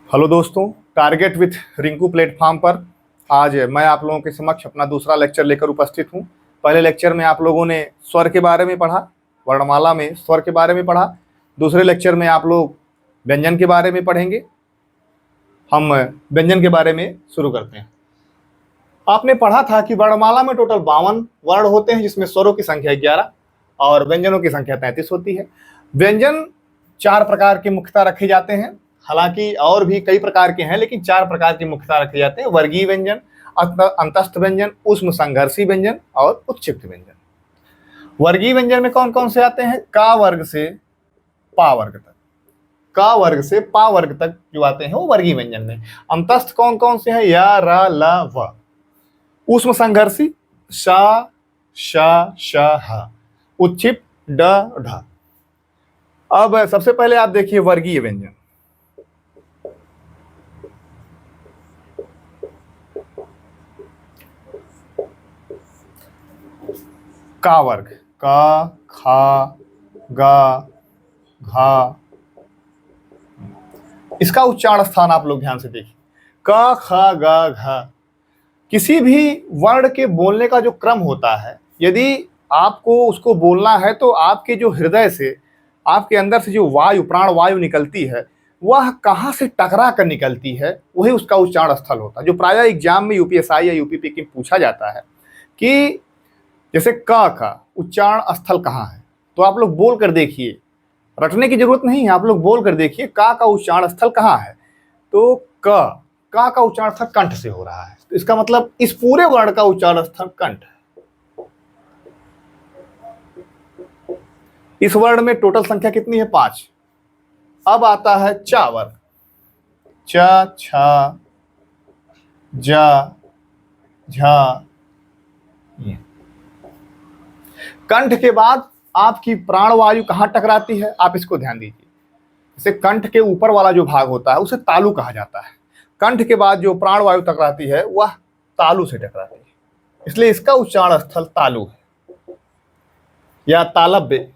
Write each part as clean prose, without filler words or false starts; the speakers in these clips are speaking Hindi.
हेलो दोस्तों, टारगेट विथ रिंकू प्लेटफॉर्म पर आज मैं आप लोगों के समक्ष अपना दूसरा लेक्चर लेकर उपस्थित हूं। पहले लेक्चर में आप लोगों ने स्वर के बारे में पढ़ा, वर्णमाला में स्वर के बारे में पढ़ा। दूसरे लेक्चर में आप लोग व्यंजन के बारे में पढ़ेंगे। हम व्यंजन के बारे में शुरू करते हैं। आपने पढ़ा था कि वर्णमाला में टोटल 52 वर्ण होते हैं, जिसमें स्वरों की संख्या 11 और व्यंजनों की संख्या 33 होती है। व्यंजन 4 प्रकार के मुख्यतः रखे जाते हैं, हालांकि और भी कई प्रकार के हैं, लेकिन 4 प्रकार के मुख्यतः रखे जाते हैं: वर्गीय व्यंजन, अंतस्थ व्यंजन, उष्म संघर्षी व्यंजन और उत्क्षिप्त व्यंजन। वर्गीय व्यंजन में कौन कौन से आते हैं? का वर्ग से पा वर्ग तक, का वर्ग से पा वर्ग तक जो आते हैं वो वर्गीय व्यंजन में। अंतस्थ कौन कौन से हैं? या, रा, ला, व। उष्म संघर्षी शा, शा, श, ह। उत्क्षिप्त ड, ढ। अब सबसे पहले आप देखिए वर्गीय व्यंजन। का वर्ग का, खा, गा, घा। इसका उच्चारण स्थान आप लोग ध्यान से देखिए। क, ख, ग, घ। किसी भी वर्ण के बोलने का जो क्रम होता है, यदि आपको उसको बोलना है तो आपके जो हृदय से, आपके अंदर से जो वायु, प्राण वायु निकलती है, वह कहाँ से टकरा कर निकलती है, वही उसका उच्चारण स्थल होता है। जो प्रायः एग्जाम में यूपीएसआई या यूपीपीएससी में पूछा जाता है कि जैसे क का उच्चारण स्थल कहाँ है, तो आप लोग बोल कर देखिए, रटने की जरूरत नहीं है, आप लोग बोल कर देखिए का उच्चारण स्थल कहाँ है। तो का उच्चारण स्थल कंठ से हो रहा है, तो इसका मतलब इस पूरे वर्ण का उच्चारण स्थल कंठ है। इस वर्ण में टोटल संख्या कितनी है? 5। अब आता है चा वर्ग। च, छ, ज, झ। कंठ के बाद आपकी प्राण वायु कहां टकराती है, आप इसको ध्यान दीजिए। जैसे कंठ के ऊपर वाला जो भाग होता है उसे तालु कहा जाता है। कंठ के बाद जो प्राण वायु टकराती है वह तालु से टकराती है, इसलिए इसका उच्चारण स्थल तालु है या तालव्य।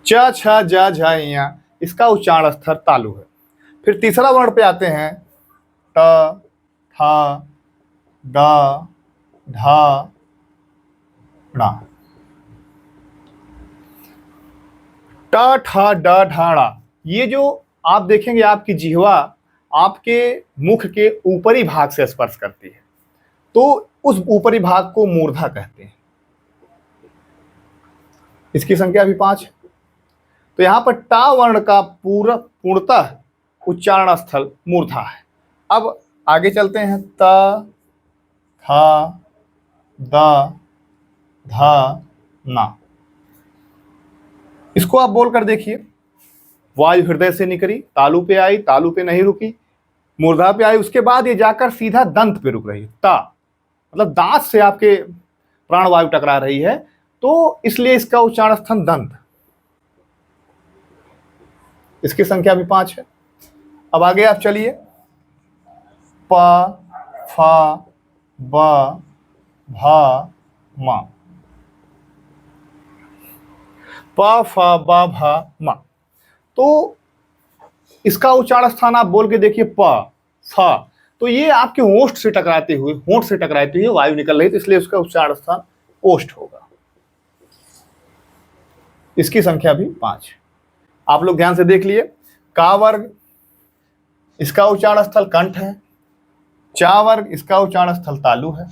च, छ, ज, झ, ञ, इसका उच्चारण स्थल तालु है। फिर तीसरा वर्ण पे आते हैं ट, ठ, ड, ढ, ण। ट, ठ, ड, ढ, ण। ये जो आप देखेंगे, आपकी जिह्वा आपके मुख के ऊपरी भाग से स्पर्श करती है, तो उस ऊपरी भाग को मूर्धा कहते हैं। इसकी संख्या भी 5 है। तो यहां पर टा वर्ण का पूर्णतः उच्चारण स्थल मूर्धा है। अब आगे चलते हैं। त, थ, द, ध, न। इसको आप बोलकर देखिए। वायु हृदय से निकली, तालु पे आई, तालु पे नहीं रुकी, मूर्धा पे आई, उसके बाद ये जाकर सीधा दंत पे रुक रही है। ता मतलब दांत से आपके प्राण वायु टकरा रही है, तो इसलिए इसका उच्चारण स्थल दंत। इसकी संख्या भी 5 है। अब आगे आप चलिए। प, फ, ब, भ, म। प, फ, ब, भ, म। तो इसका उच्चारण स्थान आप बोल के देखिए। प, फ, तो ये आपके ओष्ठ से टकराते हुए, होंठ से टकराती हुई वायु निकल रही, तो इसलिए उसका उच्चारण स्थान ओष्ठ होगा। इसकी संख्या भी 5 है। आप लोग ध्यान से देख लिए। का वर्ग, इसका उच्चारण स्थल कंठ है। चा वर्ग, इसका उच्चारण स्थल तालु है।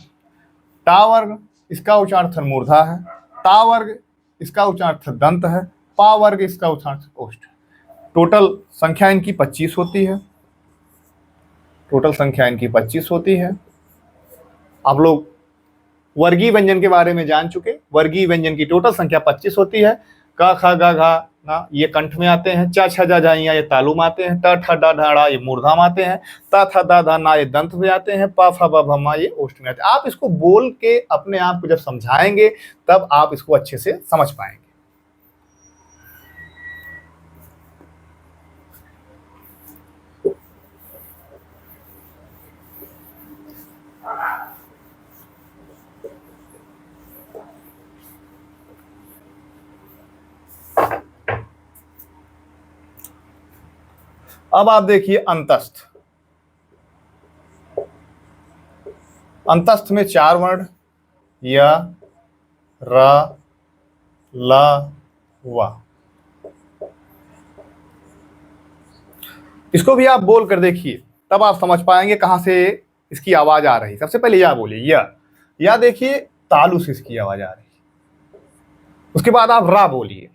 टा वर्ग, इसका उच्चारण स्थल मूर्धा है। ता वर्ग, इसका उच्चारण स्थल दंत है। पा वर्ग, इसका उच्चारण स्थल ओष्ठ है। टोटल संख्या इनकी 25 होती है। टोटल संख्या इनकी 25 होती है। आप लोग वर्गीय व्यंजन के बारे में जान चुके। वर्गीय व्यंजन की टोटल संख्या 25 होती है। क, ख, ग, घ, ना ये कंठ में आते हैं। च, छ, ज, झ, ञ ये तालु में आते हैं। ट, ठ, ड, ढ, ण ये मूर्धा में आते हैं। त, थ, द, ध, न ये दंत में आते हैं। प, फ, ब, भ, म ये ओष्ठ में आते हैं। आप इसको बोल के अपने आप को जब समझाएंगे तब आप इसको अच्छे से समझ पाएंगे। अब आप देखिए अंतस्थ। अंतस्थ में 4 वर्ण, य, र, ल, व। इसको भी आप बोल कर देखिए, तब आप समझ पाएंगे कहां से इसकी आवाज आ रही। सबसे पहले या बोलिए, या देखिए तालु से इसकी आवाज आ रही। उसके बाद आप रा बोलिए,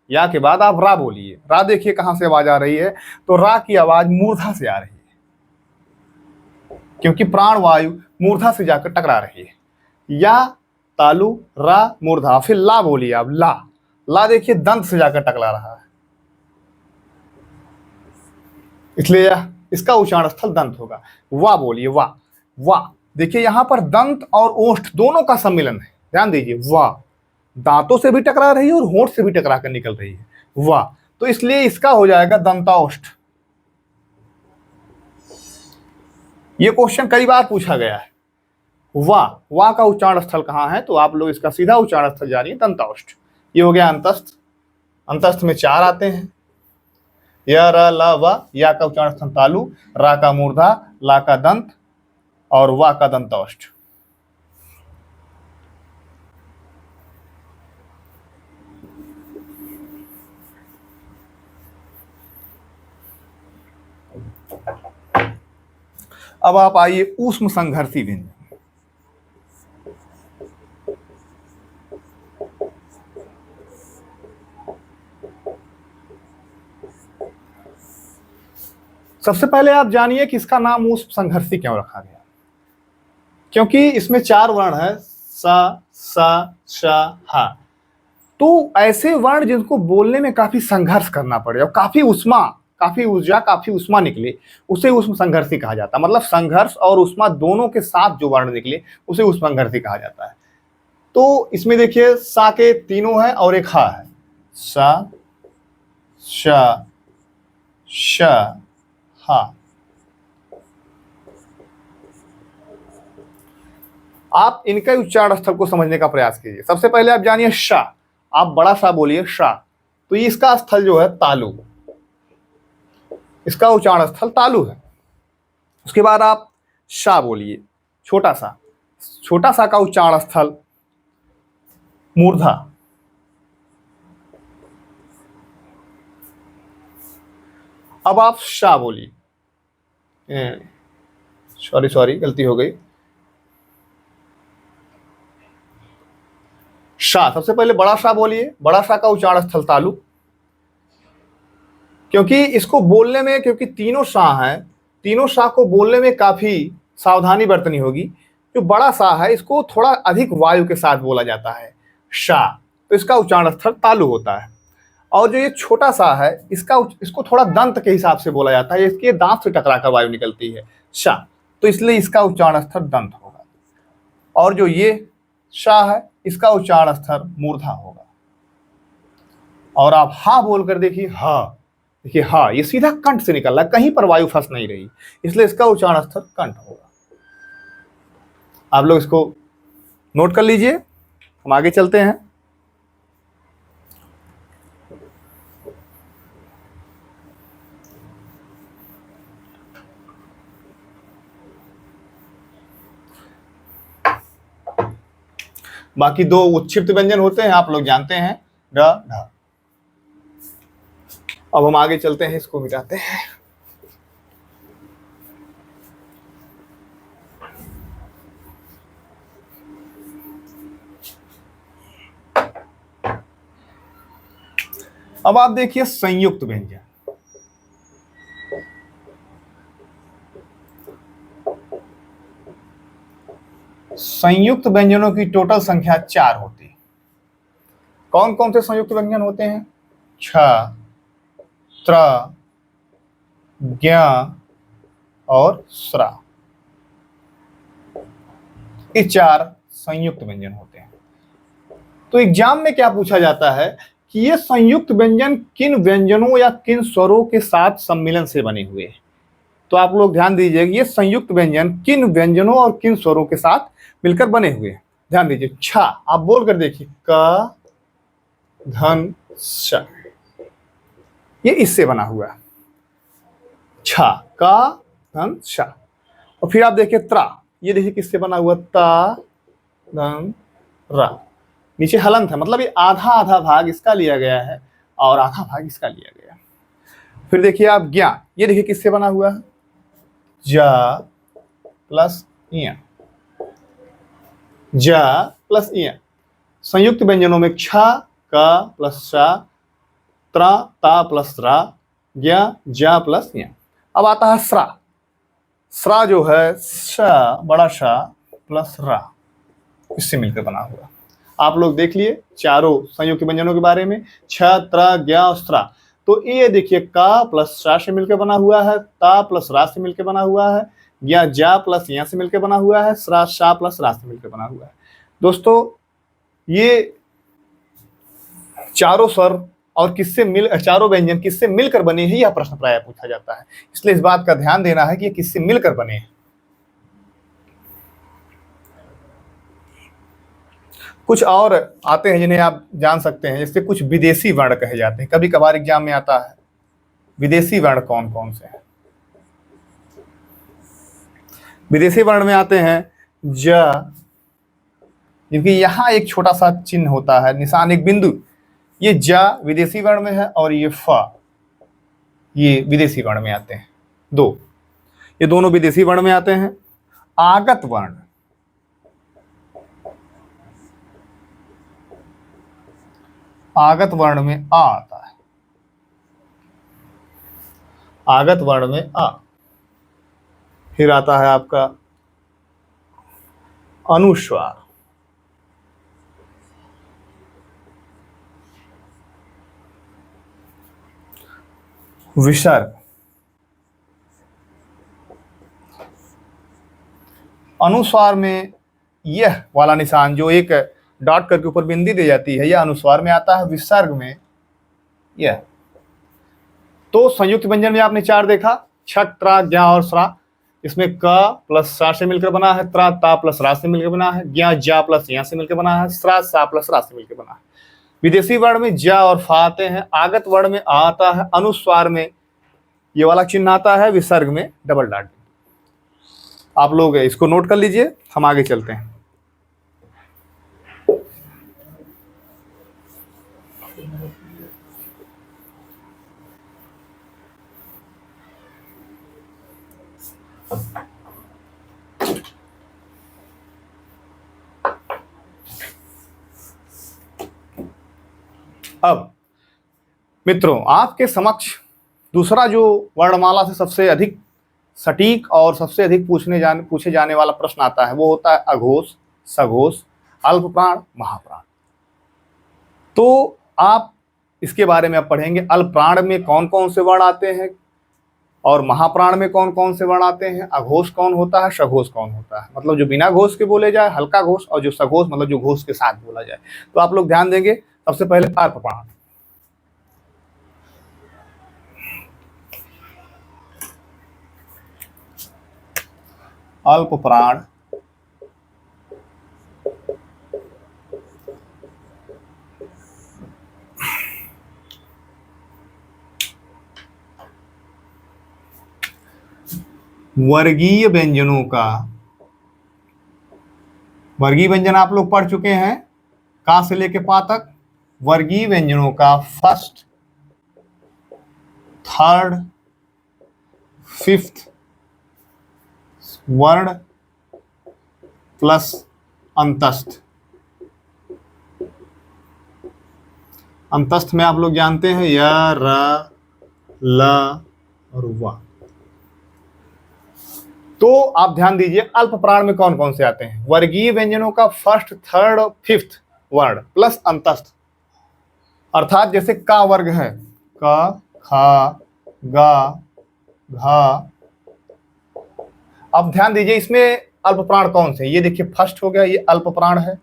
या के बाद आप रा बोलिए। रा देखिए कहां से आवाज आ रही है, तो रा की आवाज मूर्धा से आ रही है, क्योंकि प्राण वायु मूर्धा से जाकर टकरा रही है। या, तालु, रा, मूर्धा। फिर ला बोलिए आप, ला। ला देखिए दंत से जाकर टकरा रहा है, इसलिए इसका उच्चारण स्थल दंत होगा। वा बोलिए, वा। वा देखिए यहां पर दंत और ओष्ठ दोनों का सम्मिलन है, ध्यान दीजिए। वा दांतों से भी टकरा रही है और होंठ से भी टकरा कर निकल रही है, वा। तो इसलिए इसका हो जाएगा दंताओष्ठ। ये क्वेश्चन कई बार पूछा गया है। वा का उच्चारण स्थल कहां है, तो आप लोग इसका सीधा उच्चारण स्थल जानिए, दंताओष्ठ। ये हो गया अंतस्थ। अंतस्थ में 4 आते हैं, य, र, ल, व। या का उच्चारण स्थल तालु, रा का मूर्धा, ला का दंत और वा का दंताओष्ठ। अब आप आइए ऊष्म संघर्षी व्यंजन। सबसे पहले आप जानिए कि इसका नाम ऊष्म संघर्षी क्यों रखा गया। क्योंकि इसमें 4 वर्ण है, स, श, ह। तो ऐसे वर्ण जिनको बोलने में काफी संघर्ष करना पड़े और काफी ऊर्जा, काफी उष्मा निकले, उसे ऊष्म संघर्षी कहा जाता है। मतलब संघर्ष और उष्मा दोनों के साथ जो वर्ण निकले उसे ऊष्म संघर्षी कहा जाता है। तो इसमें देखिए सा के तीनों है और एक हा है, सा, श, श, हा। आप इनका उच्चारण स्थल को समझने का प्रयास कीजिए। सबसे पहले आप जानिए शा, आप बड़ा सा बोलिए शा, तो ये इसका स्थल जो है तालु, इसका उच्चारण स्थल तालु है। उसके बाद आप शा बोलिए, छोटा सा का उच्चारण स्थल मूर्धा। अब आप शा बोलिए, सॉरी गलती हो गई। शा, सबसे पहले बड़ा शा बोलिए, बड़ा शा का उच्चारण स्थल तालु। क्योंकि इसको बोलने में, क्योंकि तीनों शा हैं, तीनों शा को बोलने में काफी सावधानी बरतनी होगी। जो बड़ा सा है इसको थोड़ा अधिक वायु के साथ बोला जाता है, शा, तो इसका उच्चारण स्थल तालु होता है। और जो ये छोटा सा है इसको थोड़ा दंत के हिसाब से बोला जाता है, इसके दांत से टकराकर वायु निकलती है, शा, तो इसलिए इसका उच्चारण स्थल दंत होगा। और जो ये शा है इसका उच्चारण स्थल मूर्धा होगा। और आप हा बोलकर देखिए, हा, देखिए हा, ये सीधा कंठ से निकल रहा है, कहीं पर वायु फंस नहीं रही, इसलिए इसका उच्चारण स्थल कंठ होगा। आप लोग इसको नोट कर लीजिए, हम आगे चलते हैं। बाकी 2 उच्छिप्त व्यंजन होते हैं, आप लोग जानते हैं, ड, ढ। अब हम आगे चलते हैं, इसको मिटाते हैं। अब आप देखिए संयुक्त व्यंजन। संयुक्त व्यंजनों की टोटल संख्या 4 होती है। कौन कौन से संयुक्त व्यंजन होते हैं? छ, त्र, ज्ञ और स्रा। ये 4 संयुक्त व्यंजन होते हैं। तो एग्जाम में क्या पूछा जाता है कि ये संयुक्त व्यंजन किन व्यंजनों या किन स्वरों के साथ सम्मिलन से बने हुए हैं। तो आप लोग ध्यान दीजिए, ये संयुक्त व्यंजन किन व्यंजनों और किन स्वरों के साथ मिलकर बने हुए हैं। ध्यान दीजिए, छ, आप बोल कर देखिए, क, धन, श, ये इससे बना हुआ है। छा, का धन छा। और फिर आप देखिए त्रा, ये देखिए किससे बना हुआ, ता धन रा। नीचे हलंत है, मतलब ये आधा आधा भाग इसका लिया गया है और आधा भाग इसका लिया गया है। फिर देखिए आप ज्ञा, ये देखिए किससे बना हुआ है, जा प्लस इया, जा प्लस इया। संयुक्त व्यंजनों में क्षा, का प्लस शा, त्रा ता प्लस रा, ज्ञा जा प्लस इया। अब आता है स्रा। स्रा जो है शा, बड़ा शा प्लस रा, इससे मिलकर बना हुआ। आप लोग देख लिए चारों संयुक्त व्यंजनों के बारे में, छ, त्र, ज्ञा और स्रा। तो ये देखिए का प्लस शा से मिलकर बना हुआ है, ता प्लस रा से मिलकर बना हुआ है, ज्ञा जा प्लस या से मिलकर बना हुआ है, स्रा शा प्लस रा से मिलकर बना हुआ है। दोस्तों ये चारों स्वर और चारों व्यंजन किससे मिलकर बने हैं, यह प्रश्न प्रायः पूछा जाता है। इसलिए इस बात का ध्यान देना है कि ये किससे मिलकर बने हैं। कुछ और आते हैं जिन्हें आप जान सकते हैं, जैसे कुछ विदेशी वर्ण कहे जाते हैं। कभी कभार एग्जाम में आता है विदेशी वर्ण कौन कौन से हैं। विदेशी वर्ण में आते हैं ज, क्योंकि यहाँ एक छोटा सा चिन्ह होता है, निशान, एक बिंदु। ये ज विदेशी वर्ण में है और ये फ, ये विदेशी वर्ण में आते हैं। दो, ये दोनों विदेशी वर्ण में आते हैं। आगत वर्ण, आगत वर्ण में आ आता है, आगत वर्ण में आ। फिर आता है आपका अनुस्वार, विसर्ग। अनुस्वार में यह वाला निशान जो एक डॉट करके ऊपर बिंदी दी जाती है, यह अनुस्वार में आता है। विसर्ग में यह। तो संयुक्त व्यंजन में आपने चार देखा, छठ, त्रा, ज्ञा और स्रा। इसमें क प्लस सा से मिलकर बना है, त्रा ता प्लस रा से मिलकर बना है, ज्ञा जा प्लस या से मिलकर बना है, स्रा सा प्लस रा से मिलकर बना है। विदेशी वर्ण में जा और फा आते हैं, आगत वर्ण में आ आता है, अनुस्वार में ये वाला चिन्ह आता है, विसर्ग में डबल डॉट। आप लोग इसको नोट कर लीजिए, हम आगे चलते हैं। अब मित्रों आपके समक्ष दूसरा जो वर्णमाला से सबसे अधिक सटीक और सबसे अधिक पूछे जाने वाला प्रश्न आता है, वो होता है अघोष, सघोष, अल्प प्राण, महाप्राण। तो आप इसके बारे में अब पढ़ेंगे, अल्प प्राण में कौन कौन से वर्ण आते हैं और महाप्राण में कौन कौन से वर्ण आते हैं, अघोष कौन होता है, सघोष कौन होता है, मतलब जो बिना घोष के बोले जाए हल्का घोष, और जो सघोष मतलब जो घोष के साथ बोला जाए। तो आप लोग ध्यान देंगे। सबसे पहले अल्प प्राण। अल्प प्राण वर्गीय व्यंजनों का, वर्गीय व्यंजन आप लोग पढ़ चुके हैं का से लेके पा तक। वर्गीय व्यंजनों का फर्स्ट, थर्ड, फिफ्थ वर्ण प्लस अंतस्थ। अंतस्थ में आप लोग जानते हैं य, र, ल और व। तो आप ध्यान दीजिए अल्प प्राण में कौन कौन से आते हैं। वर्गीय व्यंजनों का फर्स्ट, थर्ड और फिफ्थ वर्ण प्लस अंतस्थ, अर्थात जैसे का वर्ग है, क, ख, ग, घ। अब ध्यान दीजिए इसमें अल्प प्राण कौन से, ये देखिए फर्स्ट हो गया, ये अल्प प्राण है,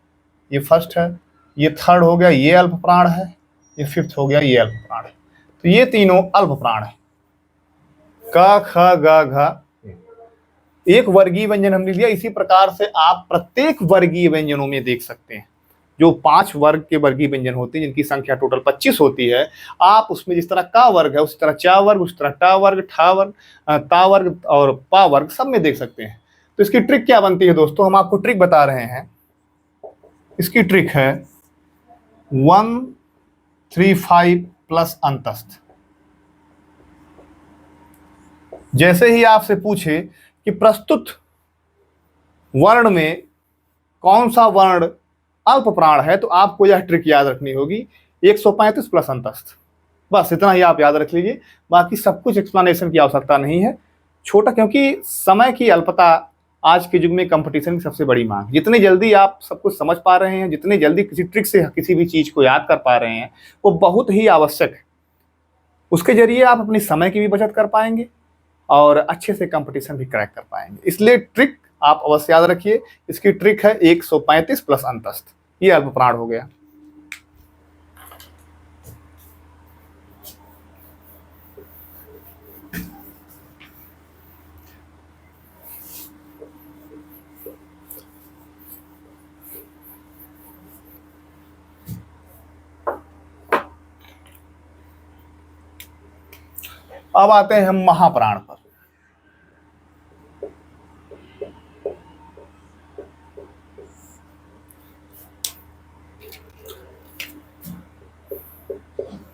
ये फर्स्ट है। ये थर्ड हो गया, ये अल्प प्राण है। ये फिफ्थ हो गया, ये अल्प प्राण है। तो ये तीनों अल्प प्राण है, क, ख, ग, घ। एक वर्गीय व्यंजन हमने लिया। इसी प्रकार से आप प्रत्येक वर्गीय व्यंजनों में देख सकते हैं जो 5 वर्ग के वर्गीय व्यंजन होते हैं जिनकी संख्या टोटल 25 होती है, आप उसमें जिस तरह का वर्ग है उस तरह चा वर्ग, उस तरह टा वर्ग, ठा वर्ग, ता वर्ग और पा वर्ग सब में देख सकते हैं। तो इसकी ट्रिक क्या बनती है दोस्तों, हम आपको ट्रिक बता रहे हैं। इसकी ट्रिक है 135 प्लस अंतस्थ। जैसे ही आपसे पूछे कि प्रस्तुत वर्ण में कौन सा वर्ण अल्प प्राण है, तो आपको यह ट्रिक याद रखनी होगी 135 प्लस अंतस्थ। बस इतना ही आप याद रख लीजिए, बाकी सब कुछ एक्सप्लेनेशन की आवश्यकता नहीं है। छोटा, क्योंकि समय की अल्पता आज के युग में कंपटीशन की सबसे बड़ी मांग। जितनी जल्दी आप सब कुछ समझ पा रहे हैं, जितनी जल्दी किसी ट्रिक से किसी भी चीज को याद कर पा रहे हैं, वो बहुत ही आवश्यक है। उसके जरिए आप अपनी समय की भी बचत कर पाएंगे और अच्छे से कंपटीशन भी क्रैक कर पाएंगे। इसलिए ट्रिक आप अवश्य याद रखिए। इसकी ट्रिक है 135 प्लस अंतस्थ। ये अल्प प्राण हो गया। अब आते हैं हम महाप्राण पर।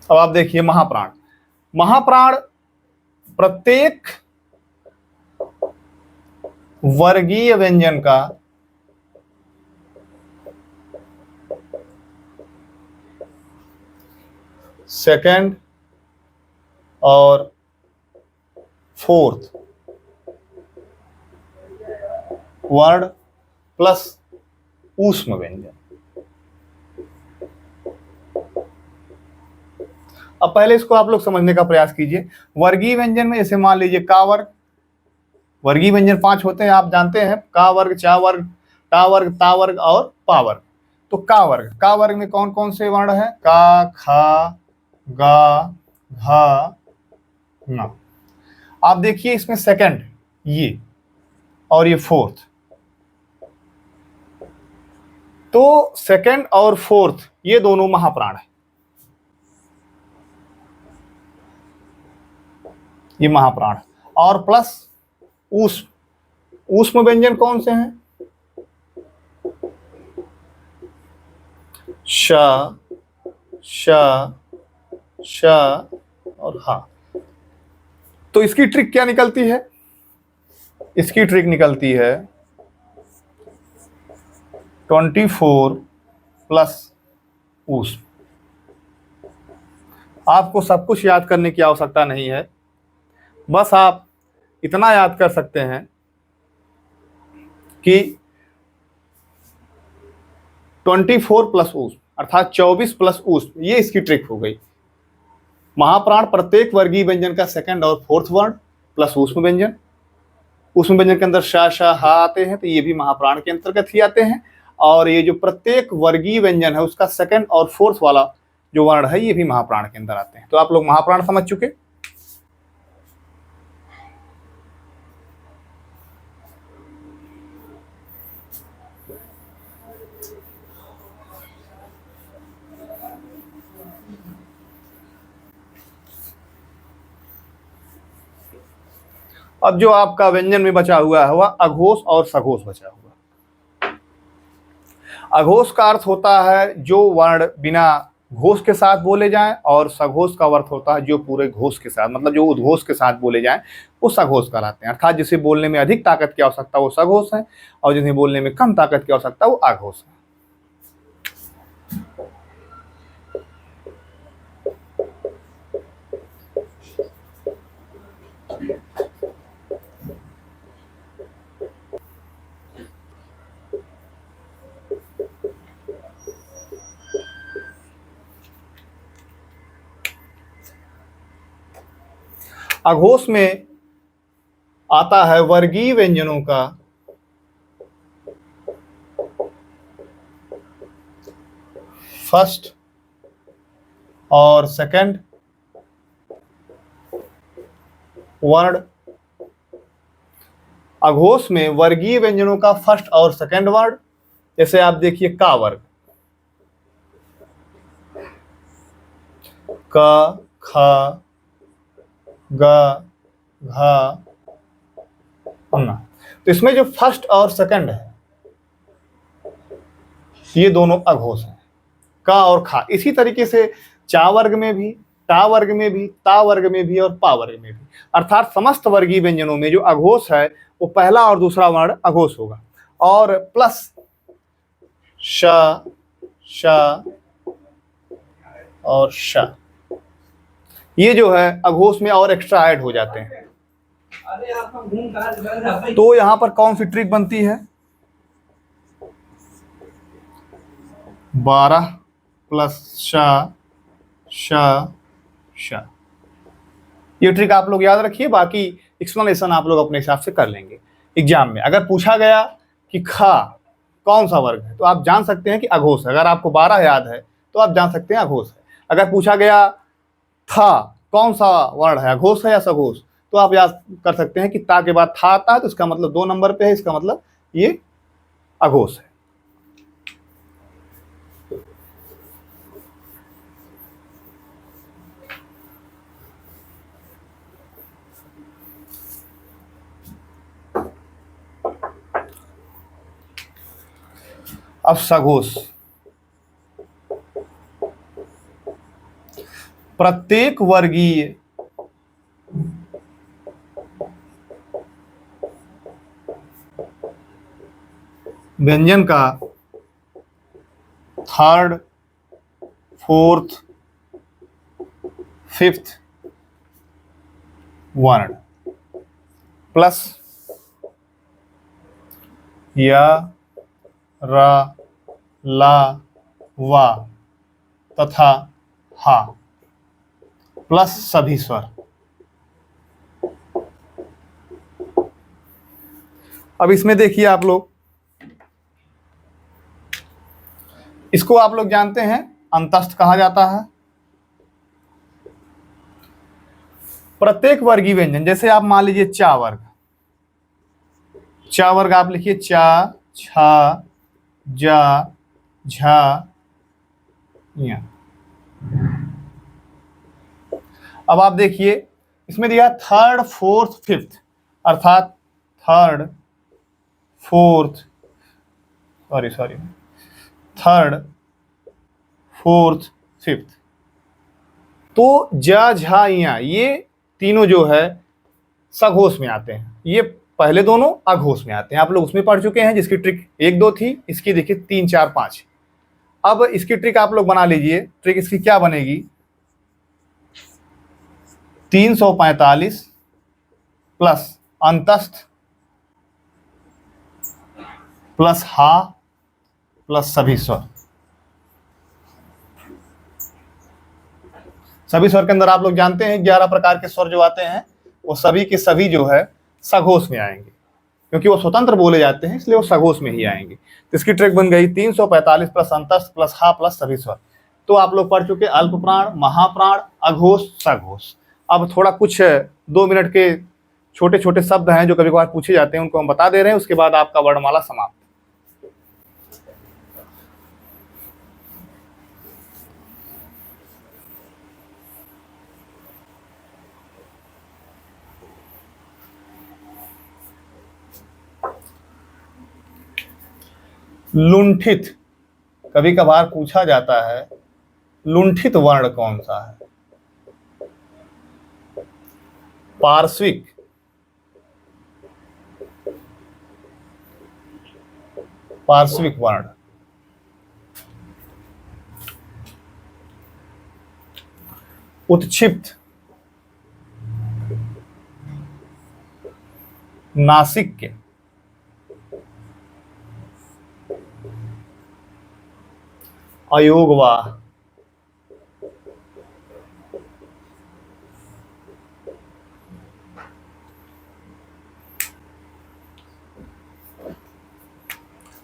अब आप देखिए महाप्राण। महाप्राण प्रत्येक वर्गीय व्यंजन का सेकंड और फोर्थ वर्ण प्लस ऊष्म व्यंजन। अब पहले इसको आप लोग समझने का प्रयास कीजिए। वर्गीय व्यंजन में जैसे मान लीजिए का वर्ग, वर्गीय व्यंजन 5 होते हैं, आप जानते हैं, का वर्ग, चा वर्ग, टा वर्ग, ता वर्ग और पा वर्ग। तो का वर्ग में कौन कौन से वर्ण है? का, खा, गा, घा, ना। आप देखिए इसमें सेकंड ये और ये फोर्थ, तो सेकंड और फोर्थ ये दोनों महाप्राण है। ये महाप्राण और प्लस ऊष्म व्यंजन कौन से हैं? श, श, श और हा। तो इसकी ट्रिक क्या निकलती है? इसकी ट्रिक निकलती है 24 प्लस ऊष्म। आपको सब कुछ याद करने की आवश्यकता नहीं है, बस आप इतना याद कर सकते हैं कि 24 प्लस ऊष्म अर्थात 24 प्लस ऊष्म, ये इसकी ट्रिक हो गई। महाप्राण प्रत्येक वर्गीय व्यंजन का सेकंड और फोर्थ वर्ण प्लस ऊष्म व्यंजन। ऊष्म व्यंजन के अंदर शा, शा, हा आते हैं, तो ये भी महाप्राण के अंतर्गत ही आते हैं। और ये जो प्रत्येक वर्गीय व्यंजन है उसका सेकंड और फोर्थ वाला जो वर्ण है ये भी महाप्राण के अंदर आते हैं। तो आप लोग महाप्राण समझ चुके। अब जो आपका व्यंजन में बचा हुआ है वह अघोष और सघोष बचा हुआ। अघोष का अर्थ होता है जो वर्ण बिना घोष के साथ बोले जाएं, और सघोष का अर्थ होता है जो पूरे घोष के साथ, मतलब जो उद्घोष के साथ बोले जाएं, वो सघोष कहलाते हैं। अर्थात जिसे बोलने में अधिक ताकत की आवश्यकता वो सघोष है, और जिन्हें बोलने में कम ताकत की आवश्यकता वो अघोष है। अघोष में आता है वर्गीय व्यंजनों का फर्स्ट और सेकंड वर्ण। अघोष में वर्गीय व्यंजनों का फर्स्ट और सेकंड वर्ण, जैसे आप देखिए का वर्ग, क, ख, ग, घ, न। तो इसमें जो फर्स्ट और सेकंड है ये दोनों अघोष हैं, क और खा। इसी तरीके से चा वर्ग में भी, टा वर्ग में भी, ता वर्ग में भी और पा वर्ग में भी, अर्थात समस्त वर्गीय व्यंजनों में जो अघोष है वो पहला और दूसरा वर्ण अघोष होगा। और प्लस श, श और श, ये जो है अघोष में और एक्स्ट्रा ऐड हो जाते हैं। तो यहां पर कौन सी ट्रिक बनती है? 12 प्लस श, श। ये ट्रिक आप लोग याद रखिए, बाकी एक्सप्लेनेशन आप लोग अपने हिसाब से कर लेंगे। एग्जाम में अगर पूछा गया कि खा कौन सा वर्ग है तो आप जान सकते हैं कि अघोष है। अगर आपको 12 याद है तो आप जान सकते हैं अघोष है। अगर पूछा गया था कौन सा वर्ण है, अघोष है या सघोष, तो आप याद कर सकते हैं कि ता के बाद था आता है तो इसका मतलब 2 नंबर पे है, इसका मतलब ये अघोष है। अब सघोष, प्रत्येक वर्गीय व्यंजन का थर्ड, फोर्थ, फिफ्थ वर्ण प्लस य, र, ला, वा तथा हा प्लस सभी स्वर। अब इसमें देखिए आप लोग, इसको आप लोग जानते हैं अंतस्थ कहा जाता है। प्रत्येक वर्गीय व्यंजन, जैसे आप मान लीजिए चा वर्ग, चा वर्ग आप लिखिए चा, छा, जा, झा, या। अब आप देखिए इसमें दिया थर्ड, फोर्थ, फिफ्थ, अर्थात third, fourth, third, fourth, fifth. तो जा, झा, या ये तीनों जो है सघोष में आते हैं, ये पहले दोनों अघोष में आते हैं। आप लोग उसमें पढ़ चुके हैं, जिसकी ट्रिक 1, 2 थी, इसकी देखिए 3, 4, 5। अब इसकी ट्रिक आप लोग बना लीजिए। ट्रिक इसकी क्या बनेगी? 345 प्लस अंतस्थ प्लस हा प्लस सभी स्वर। सभी स्वर के अंदर आप लोग जानते हैं 11 प्रकार के स्वर जो आते हैं वो सभी के सभी जो है सघोष में आएंगे, क्योंकि वो स्वतंत्र बोले जाते हैं इसलिए वो सघोष में ही आएंगे। तो इसकी ट्रिक बन गई 345 प्लस अंतस्थ प्लस हा प्लस सभी स्वर। तो आप लोग पढ़ चुके अल्प प्राण, महाप्राण, अघोष, सघोष। अब थोड़ा कुछ 2 मिनट के छोटे छोटे शब्द हैं जो कभी कभार पूछे जाते हैं, उनको हम बता दे रहे हैं, उसके बाद आपका वर्णमाला समाप्त। लुंठित, कभी कभार पूछा जाता है लुंठित वर्ण कौन सा है? पार्श्विक, पार्श्विक वर्ण, उत्क्षिप्त, नासिक, अयोगवाह,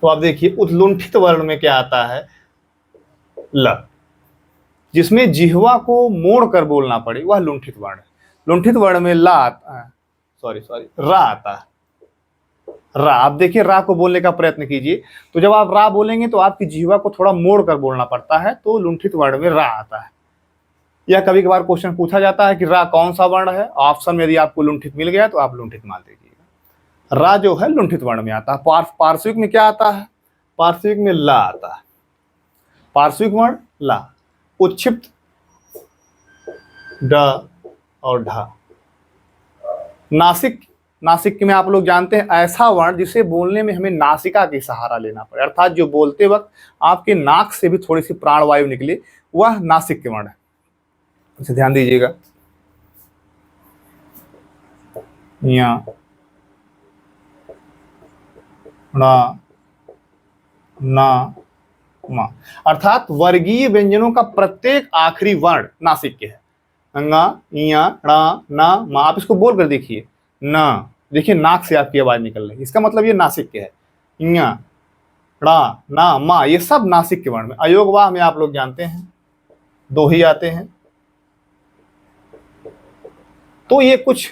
तो आप देखिए उत्लुंठित वर्ण में क्या आता है? ल, जिसमें जिह्वा को मोड़ कर बोलना पड़े वह लुंठित वर्ण है। लुंठित वर्ण में ला आता है, रा आता है। रा, आप देखिए रा को बोलने का प्रयत्न कीजिए, तो जब आप रा बोलेंगे तो आपकी जिह्वा को थोड़ा मोड़ कर बोलना पड़ता है, तो लुंठित वर्ण में रा आता है। यह कभी कभार क्वेश्चन पूछा जाता है कि रा कौन सा वर्ण है। ऑप्शन में यदि आपको लुंठित मिल गया तो आप लुंठित मान लीजिएगा। रा जो है लुंठित वर्ण में आता है। पार्श्विक में क्या आता है? पार्श्विक में ला आता है। पार्श्विक वर्ण ला। उच्छिप्त ड और ढ। नासिक, नासिक में आप लोग जानते हैं ऐसा वर्ण जिसे बोलने में हमें नासिका की सहारा लेना पड़े, अर्थात जो बोलते वक्त आपके नाक से भी थोड़ी सी प्राणवायु निकले, वह नासिक के वर्ण है। इसे ध्यान दीजिएगा। या ना ना मा, अर्थात वर्गीय व्यंजनों का प्रत्येक आखिरी वर्ण नासिक के है। अंगा, इया, णा, ना, मा। आप इसको बोल कर देखिए। ना, देखिए नाक से आपकी आवाज निकल रही है, इसका मतलब ये नासिक के है। इया, णा, ना, मा, ये सब नासिक के वर्ण में। अयोगवाह में आप लोग जानते हैं दो ही आते हैं। तो ये कुछ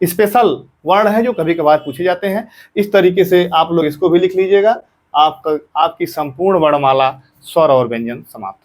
स्पेशल वर्ण है जो कभी कभार पूछे जाते हैं। इस तरीके से आप लोग इसको भी लिख लीजिएगा। आपकी संपूर्ण वर्णमाला स्वर और व्यंजन समाप्त।